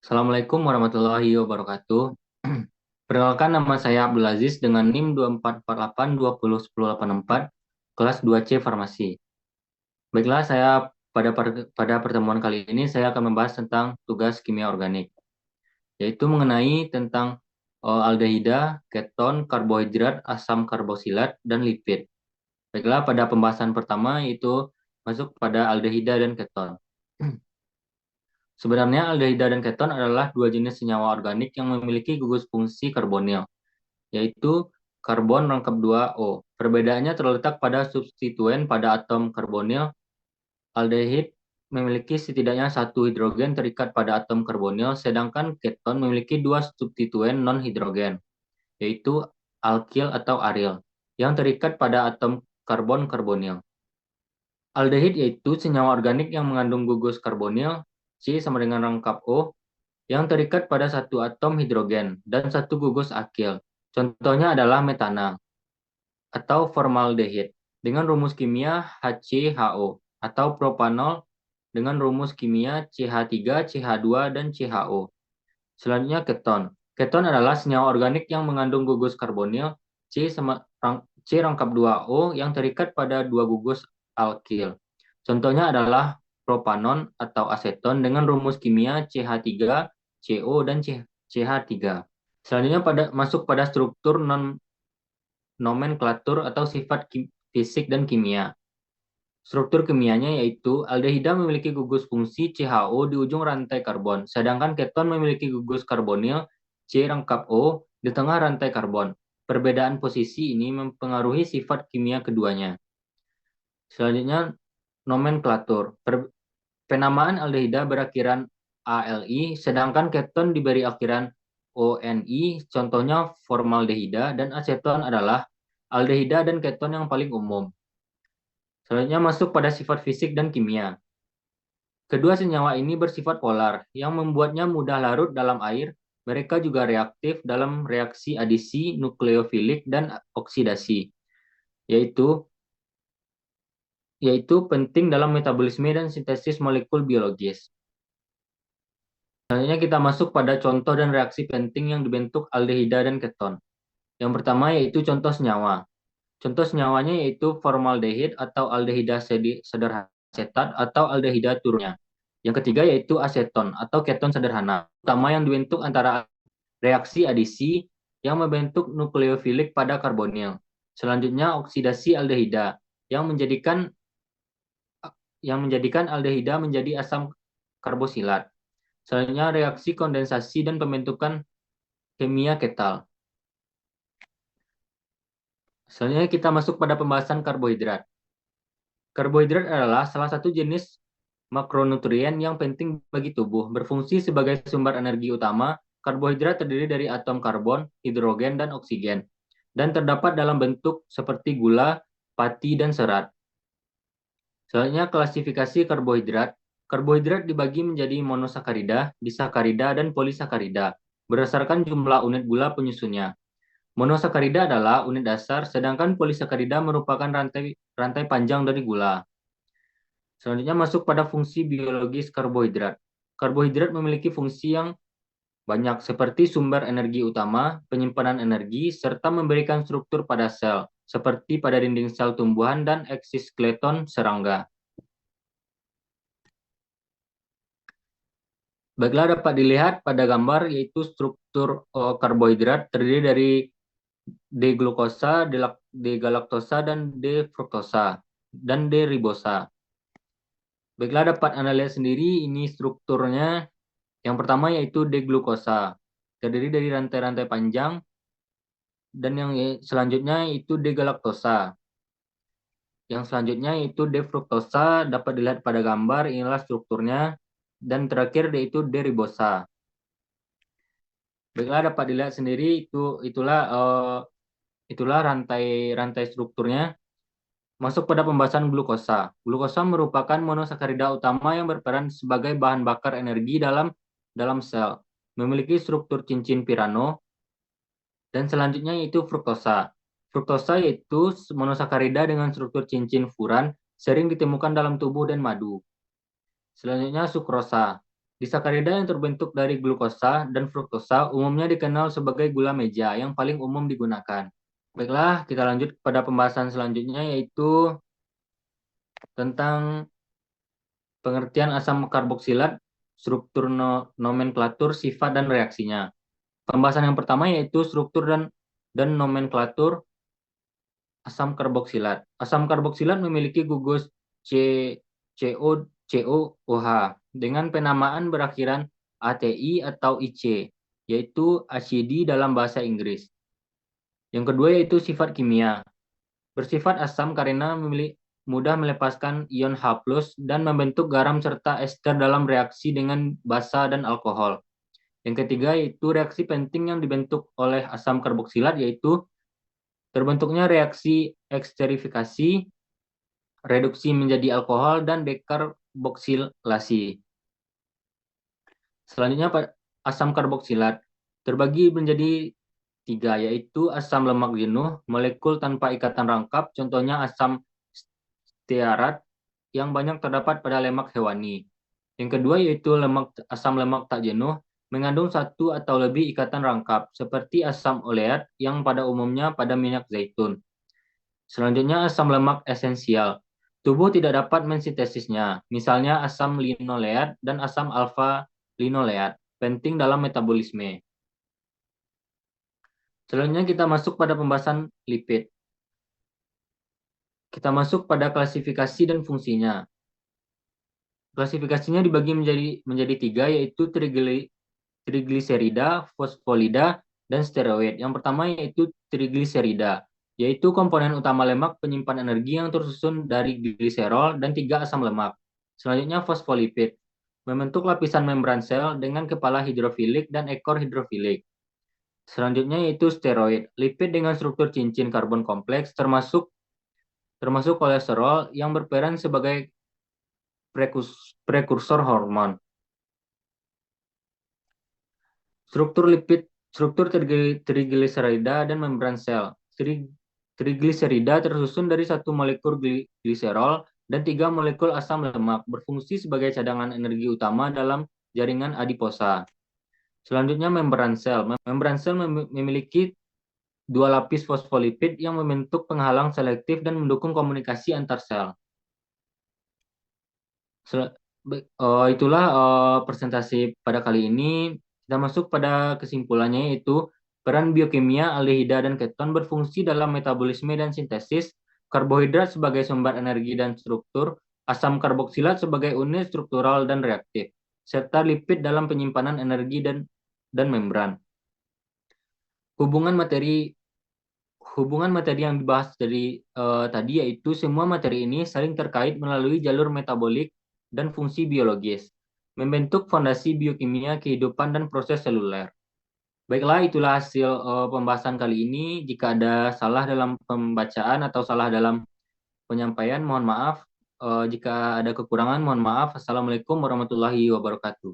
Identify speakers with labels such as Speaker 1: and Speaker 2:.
Speaker 1: Assalamualaikum warahmatullahi wabarakatuh. Perkenalkan, nama saya Abdul Aziz dengan NIM 2448201084, kelas 2C Farmasi. Baiklah, pada pertemuan kali ini saya akan membahas tentang tugas kimia organik, yaitu mengenai tentang aldehida, keton, karbohidrat, asam karbosilat, dan lipid. Baiklah, pada pembahasan pertama yaitu masuk pada aldehida dan keton. Sebenarnya aldehida dan keton adalah dua jenis senyawa organik yang memiliki gugus fungsi karbonil, yaitu karbon rangkap 2O. Perbedaannya terletak pada substituen pada atom karbonil. Aldehid memiliki setidaknya satu hidrogen terikat pada atom karbonil, sedangkan keton memiliki dua substituen non-hidrogen, yaitu alkil atau aril, yang terikat pada atom karbon karbonil. Aldehid yaitu senyawa organik yang mengandung gugus karbonil, C sama dengan rangkap O, yang terikat pada satu atom hidrogen dan satu gugus akil. Contohnya adalah metanal atau formaldehid dengan rumus kimia HCHO, atau propanol dengan rumus kimia CH3, CH2, dan CHO. Selanjutnya keton. Keton adalah senyawa organik yang mengandung gugus karbonil C rangkap 2O yang terikat pada dua gugus alkil. Contohnya adalah propanon atau aseton dengan rumus kimia CH3, CO, dan CH3. Selanjutnya masuk pada struktur nomenklatur atau sifat fisik dan kimia. Struktur kimianya yaitu aldehida memiliki gugus fungsi CHO di ujung rantai karbon, sedangkan keton memiliki gugus karbonil C rangkap O di tengah rantai karbon. Perbedaan posisi ini mempengaruhi sifat kimia keduanya. Selanjutnya, nomenklatur. Penamaan aldehida berakhiran ALI, sedangkan keton diberi akhiran ONI, contohnya formaldehida dan aseton adalah aldehida dan keton yang paling umum. Selanjutnya masuk pada sifat fisik dan kimia. Kedua senyawa ini bersifat polar, yang membuatnya mudah larut dalam air. Mereka juga reaktif dalam reaksi adisi, nukleofilik, dan oksidasi, yaitu yaitu penting dalam metabolisme dan sintesis molekul biologis. Selanjutnya kita masuk pada contoh dan reaksi penting yang dibentuk aldehida dan keton. Yang pertama yaitu contoh senyawa. Contoh senyawanya yaitu formaldehid atau aldehida sederhana asetat atau aldehida turunnya. Yang ketiga yaitu aseton atau keton sederhana, utama yang dibentuk antara reaksi adisi yang membentuk nukleofilik pada karbonil. Selanjutnya oksidasi aldehida yang menjadikan aldehida menjadi asam karbosilat. Selanjutnya reaksi kondensasi dan pembentukan kimia ketal. Selanjutnya kita masuk pada pembahasan karbohidrat. Karbohidrat adalah salah satu jenis makronutrien yang penting bagi tubuh. Berfungsi sebagai sumber energi utama, karbohidrat terdiri dari atom karbon, hidrogen, dan oksigen, dan terdapat dalam bentuk seperti gula, pati, dan serat. Selanjutnya klasifikasi karbohidrat. Karbohidrat dibagi menjadi monosakarida, disakarida, dan polisakarida berdasarkan jumlah unit gula penyusunnya. Monosakarida adalah unit dasar, sedangkan polisakarida merupakan rantai panjang dari gula. Selanjutnya masuk pada fungsi biologis karbohidrat. Karbohidrat memiliki fungsi yang banyak seperti sumber energi utama, penyimpanan energi, serta memberikan struktur pada sel, seperti pada dinding sel tumbuhan dan eksoskeleton serangga. Baiklah, dapat dilihat pada gambar yaitu struktur karbohidrat terdiri dari D-glukosa, D-galaktosa, dan D-fruktosa, dan D-ribosa. Baiklah, dapat Anda lihat sendiri ini strukturnya. Yang pertama yaitu D-glukosa, terdiri dari rantai-rantai panjang, dan yang selanjutnya itu D-galaktosa. Yang selanjutnya yaitu D-fruktosa, dapat dilihat pada gambar, inilah strukturnya, dan terakhir yaitu D-ribosa. Baiklah, dapat dilihat sendiri itulah rantai strukturnya. Masuk pada pembahasan glukosa. Glukosa merupakan monosakarida utama yang berperan sebagai bahan bakar energi dalam sel. Memiliki struktur cincin Pirano. Dan selanjutnya yaitu fruktosa. Fruktosa yaitu monosakarida dengan struktur cincin furan, sering ditemukan dalam tubuh dan madu. Selanjutnya sukrosa. Disakarida yang terbentuk dari glukosa dan fruktosa umumnya dikenal sebagai gula meja yang paling umum digunakan. Baiklah, kita lanjut pada pembahasan selanjutnya yaitu tentang pengertian asam karboksilat, struktur nomenklatur, sifat, dan reaksinya. Pembahasan yang pertama yaitu struktur dan nomenklatur asam karboksilat. Asam karboksilat memiliki gugus COOH dengan penamaan berakhiran ATI atau IC, yaitu asidi dalam bahasa Inggris. Yang kedua yaitu sifat kimia. Bersifat asam karena mudah melepaskan ion H+ dan membentuk garam serta ester dalam reaksi dengan basa dan alkohol. Yang ketiga yaitu reaksi penting yang dibentuk oleh asam karboksilat yaitu terbentuknya reaksi eksterifikasi, reduksi menjadi alkohol, dan dekarboksilasi. Selanjutnya asam karboksilat terbagi menjadi tiga, yaitu asam lemak jenuh, molekul tanpa ikatan rangkap, contohnya asam stearat yang banyak terdapat pada lemak hewani. Yang kedua yaitu asam lemak tak jenuh, mengandung satu atau lebih ikatan rangkap, seperti asam oleat yang pada umumnya pada minyak zaitun. Selanjutnya asam lemak esensial. Tubuh tidak dapat mensintesisnya, misalnya asam linoleat dan asam alfa linoleat, penting dalam metabolisme. Selanjutnya kita masuk pada pembahasan lipid. Kita masuk pada klasifikasi dan fungsinya. Klasifikasinya dibagi menjadi tiga, yaitu trigliserida, fosfolida, dan steroid. Yang pertama yaitu trigliserida, yaitu komponen utama lemak penyimpan energi yang tersusun dari gliserol dan tiga asam lemak. Selanjutnya fosfolipid, membentuk lapisan membran sel dengan kepala hidrofilik dan ekor hidrofilik. Selanjutnya yaitu steroid, lipid dengan struktur cincin karbon kompleks termasuk kolesterol yang berperan sebagai prekursor hormon. Struktur trigliserida dan membran sel. Trigliserida tersusun dari satu molekul gliserol dan tiga molekul asam lemak, berfungsi sebagai cadangan energi utama dalam jaringan adiposa. Selanjutnya membran sel. Membran sel memiliki dua lapis fosfolipid yang membentuk penghalang selektif dan mendukung komunikasi antar sel. Itulah presentasi pada kali ini. Kita masuk pada kesimpulannya yaitu peran biokimia aldehida dan keton berfungsi dalam metabolisme dan sintesis, karbohidrat sebagai sumber energi dan struktur, asam karboksilat sebagai unit struktural dan reaktif, serta lipid dalam penyimpanan energi dan membran. Hubungan materi yang dibahas dari tadi yaitu semua materi ini saling terkait melalui jalur metabolik dan fungsi biologis, membentuk fondasi biokimia kehidupan dan proses seluler. Baiklah, itulah hasil pembahasan kali ini. Jika ada salah dalam pembacaan atau salah dalam penyampaian, mohon maaf. Jika ada kekurangan, mohon maaf. Assalamualaikum warahmatullahi wabarakatuh.